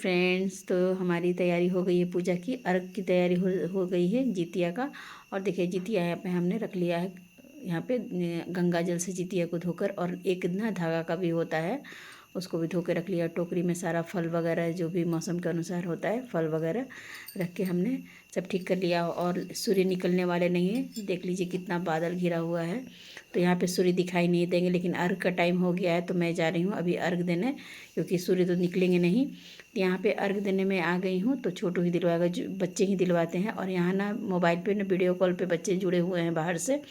Friends, तो हमारी तैयारी हो गई है पूजा की। अर्घ की तैयारी हो गई है जितिया का। और देखिए जितिया यहाँ पे हमने रख लिया है, यहाँ पे गंगा जल से जितिया को धोकर, और एक ना धागा का भी होता है उसको भी धो के रख लिया। टोकरी में सारा फल वगैरह जो भी मौसम के अनुसार होता है फल वगैरह रख के हमने सब ठीक कर लिया। और सूर्य निकलने वाले नहीं है, देख लीजिए कितना बादल घिरा हुआ है, तो यहाँ पे सूर्य दिखाई नहीं देंगे। लेकिन अर्घ का टाइम हो गया है तो मैं जा रही हूँ अभी अर्घ देने, क्योंकि सूर्य तो निकलेंगे नहीं। तो यहाँ पे अर्घ देने में आ गई हूँ, तो छोटू ही दिलवाएगा, जो बच्चे ही दिलवाते हैं। और यहाँ ना मोबाइल पे ना वीडियो कॉल पे बच्चे जुड़े हुए हैं बाहर से,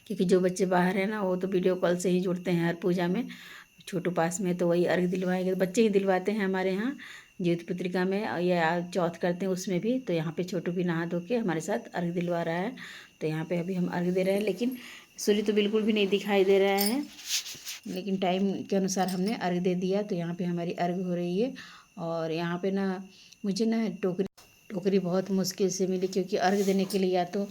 क्योंकि जो बच्चे बाहर हैं ना वो तो वीडियो कॉल से ही जुड़ते हैं हर पूजा में। छोटू पास में तो वही अर्घ दिलवाएंगे, तो बच्चे ही दिलवाते हैं हमारे यहाँ ज्योति पुत्रिका में, या चौथ करते हैं उसमें भी। तो यहाँ पे छोटू भी नहा धो के हमारे साथ अर्घ दिलवा रहा है। तो यहाँ पे अभी हम अर्घ दे रहे हैं, लेकिन सूर्य तो बिल्कुल भी नहीं दिखाई दे रहा है, लेकिन टाइम के अनुसार हमने अर्घ दे दिया। तो यहाँ पे हमारी अर्घ हो रही है। और यहाँ पे ना मुझे ना टोकरी बहुत मुश्किल से मिली, क्योंकि अर्घ देने के लिए या तो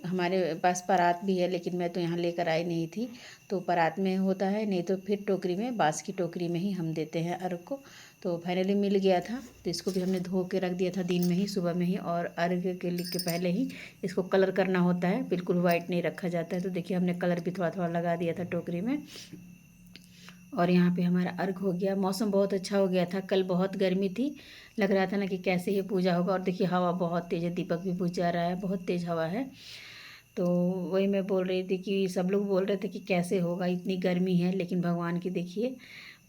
हमारे पास परात भी है, लेकिन मैं तो यहाँ लेकर आई नहीं थी, तो परात में होता है, नहीं तो फिर टोकरी में, बाँस की टोकरी में ही हम देते हैं अर्घ को। तो फाइनली मिल गया था, तो इसको भी हमने धो के रख दिया था दिन में ही, सुबह में ही। और अर्घ के पहले ही इसको कलर करना होता है, बिल्कुल वाइट नहीं रखा जाता है। तो देखिए हमने कलर भी थोड़ा थोड़ा लगा दिया था टोकरी में। और यहाँ पे हमारा अर्घ हो गया। मौसम बहुत अच्छा हो गया था, कल बहुत गर्मी थी, लग रहा था ना कि कैसे ये पूजा होगा। और देखिए हवा बहुत तेज़ है, दीपक भी बुझ जा रहा है, बहुत तेज़ हवा है। तो वही मैं बोल रही थी कि सब लोग बोल रहे थे कि कैसे होगा, इतनी गर्मी है, लेकिन भगवान की देखिए,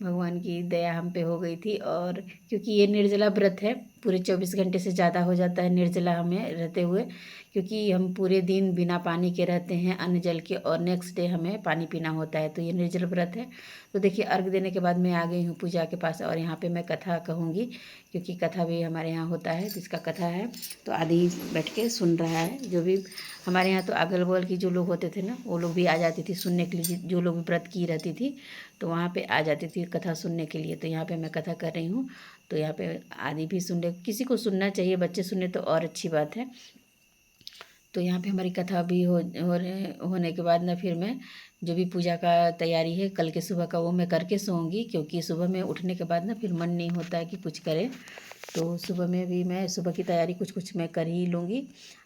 भगवान की दया हम पे हो गई थी। और क्योंकि ये निर्जला व्रत है, पूरे 24 घंटे से ज़्यादा हो जाता है निर्जला हमें रहते हुए, क्योंकि हम पूरे दिन बिना पानी के रहते हैं, अन्न जल के, और नेक्स्ट डे हमें पानी पीना होता है, तो ये निर्जल व्रत है। तो देखिए अर्घ देने के बाद मैं आ गई हूँ पूजा के पास, और यहाँ पे मैं कथा कहूँगी, क्योंकि कथा भी हमारे यहाँ होता है, तो इसका कथा है। तो आदि बैठ के सुन रहा है, जो भी हमारे यहाँ तो अगल बगल की जो लोग होते थे ना, वो लोग भी आ जाती थी सुनने के लिए, जो लोग भी व्रत की रहती थी तो वहाँ पे आ जाती थी कथा सुनने के लिए। तो यहाँ पे मैं कथा कर रही हूँ, तो यहाँ पे आदि भी सुन ले, किसी को सुनना चाहिए, बच्चे सुने तो और अच्छी बात है। तो यहाँ पे हमारी कथा भी होने के बाद ना, फिर मैं जो भी पूजा का तैयारी है कल के सुबह का, वो मैं करके सोऊंगी, क्योंकि सुबह में उठने के बाद ना फिर मन नहीं होता है कि कुछ करें। तो सुबह में भी मैं सुबह की तैयारी कुछ कुछ मैं कर ही लूँगी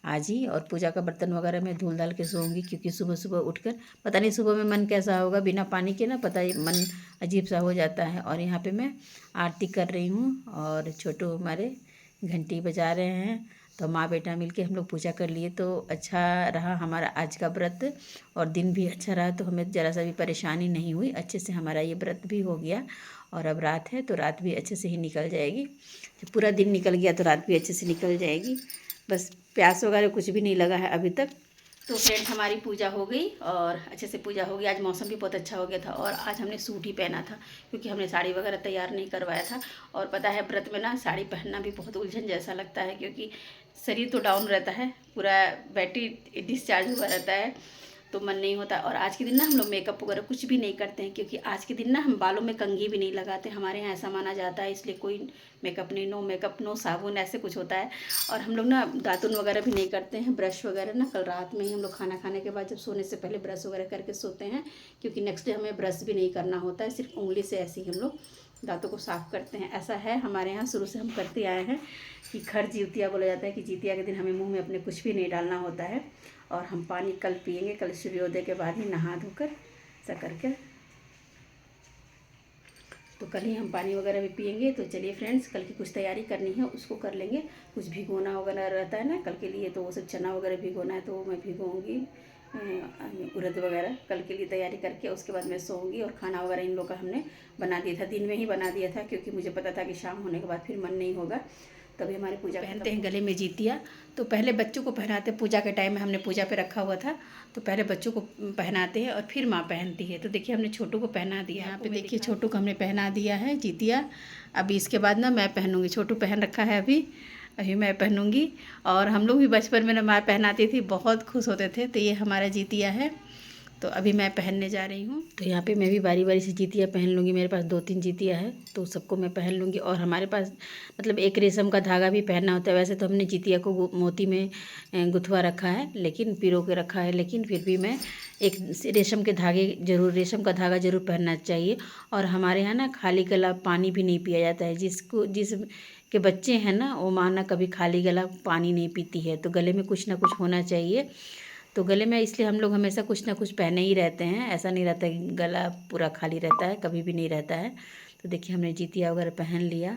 आज ही। और पूजा का बर्तन वगैरह मैं धुल धाल के सोऊंगी, क्योंकि सुबह सुबह उठकर पता नहीं सुबह में मन कैसा होगा, बिना पानी के ना पता ही मन अजीब सा हो जाता है। और यहाँ पे मैं आरती कर रही हूँ, और छोटू हमारे घंटी बजा रहे हैं। तो माँ बेटा मिलके हम लोग पूजा कर लिए, तो अच्छा रहा हमारा आज का व्रत, और दिन भी अच्छा रहा, तो हमें ज़रा सा भी परेशानी नहीं हुई, अच्छे से हमारा ये व्रत भी हो गया। और अब रात है तो रात भी अच्छे से ही निकल जाएगी, जब पूरा दिन निकल गया तो रात भी अच्छे से निकल जाएगी। बस प्यास वगैरह कुछ भी नहीं लगा है अभी तक। तो फ्रेंड्स हमारी पूजा हो गई, और अच्छे से पूजा हो गई। आज मौसम भी बहुत अच्छा हो गया था, और आज हमने सूट ही पहना था, क्योंकि हमने साड़ी वगैरह तैयार नहीं करवाया था। और पता है व्रत में ना साड़ी पहनना भी बहुत उलझन जैसा लगता है, क्योंकि शरीर तो डाउन रहता है, पूरा बैटरी डिस्चार्ज हुआ रहता है, तो मन नहीं होता। और आज के दिन ना हम लोग मेकअप वगैरह कुछ भी नहीं करते हैं, क्योंकि आज के दिन ना हम बालों में कंघी भी नहीं लगाते, हमारे यहाँ ऐसा माना जाता है, इसलिए कोई मेकअप नहीं, नो मेकअप नो साबुन, ऐसे कुछ होता है। और हम लोग ना दातुन वगैरह भी नहीं करते हैं, ब्रश वगैरह ना कल रात में ही हम लोग खाना खाने के बाद जब सोने से पहले ब्रश वगैरह करके सोते हैं, क्योंकि नेक्स्ट डे हमें ब्रश भी नहीं करना होता है, सिर्फ उंगली से ऐसे ही हम लोग दांतों को साफ़ करते हैं। ऐसा है हमारे यहाँ, शुरू से हम करते आए हैं कि खर जीतिया बोला जाता है, कि जीतिया के दिन हमें मुंह में अपने कुछ भी नहीं डालना होता है। और हम पानी कल पिएंगे, कल सूर्योदय के बाद ही नहा धोकर ऐसा करके, तो कल ही हम पानी वगैरह भी पिएंगे। तो चलिए फ्रेंड्स, कल की कुछ तैयारी करनी है उसको कर लेंगे। कुछ भिगोना वगैरह रहता है ना कल के लिए, तो वो सब चना वगैरह भिगोना है, तो वो मैं भिगोऊँगी, उड़द वगैरह कल के लिए तैयारी करके उसके बाद मैं सोऊंगी। और खाना वगैरह इन लोग का हमने बना दिया था, दिन में ही बना दिया था, क्योंकि मुझे पता था कि शाम होने के बाद फिर मन नहीं होगा। तभी हमारी पूजा पहनते हैं गले में जीतिया। तो पहले बच्चों को पहनाते, पूजा के टाइम में हमने पूजा पे रखा हुआ था, तो पहले बच्चों को पहनाते हैं और फिर माँ पहनती है। तो देखिए हमने छोटू को पहना दिया, यहाँ पे देखिए छोटू को हमने पहना दिया है जीतिया। अभी इसके बाद ना मैं पहनूंगी, छोटू पहन रखा है अभी मैं पहनूंगी। और हम लोग भी बचपन में ना माँ पहनाती थी, बहुत खुश होते थे। तो ये हमारा जीतिया है, तो अभी मैं पहनने जा रही हूँ। तो यहाँ पे मैं भी बारी बारी से जीतिया पहन लूँगी। मेरे पास 2-3 जीतिया है तो सबको मैं पहन लूँगी। और हमारे पास मतलब एक रेशम का धागा भी पहनना होता है। वैसे तो हमने जीतिया को मोती में गुथवा रखा है, लेकिन पिरो के रखा है, लेकिन फिर भी मैं एक रेशम के धागे जरूर, रेशम का धागा जरूर पहनना चाहिए। और हमारे यहाँ ना खाली गला पानी भी नहीं पिया जाता है। जिस के बच्चे हैं ना, वो माँ ना कभी खाली गला पानी नहीं पीती है। तो गले में कुछ ना कुछ होना चाहिए। तो गले में इसलिए हम लोग हमेशा कुछ ना कुछ पहने ही रहते हैं। ऐसा नहीं रहता कि गला पूरा खाली रहता है, कभी भी नहीं रहता है। तो देखिए हमने जीतिया वगैरह पहन लिया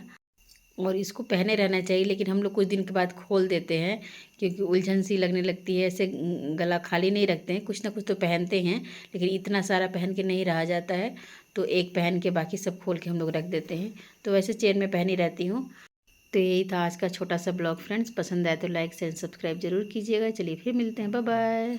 और इसको पहने रहना चाहिए। लेकिन हम लोग कुछ दिन के बाद खोल देते हैं क्योंकि उलझन सी लगने लगती है। ऐसे गला खाली नहीं रखते हैं, कुछ ना कुछ तो पहनते हैं, लेकिन इतना सारा पहन के नहीं रहा जाता है। तो एक पहन के बाकी सब खोल के हम लोग रख देते हैं। तो वैसे चेन में पहनी रहती हूँ। तो यही था आज का छोटा सा ब्लॉग फ्रेंड्स। पसंद आए तो लाइक शेयर सब्सक्राइब जरूर कीजिएगा। चलिए फिर मिलते हैं, बाय बाय।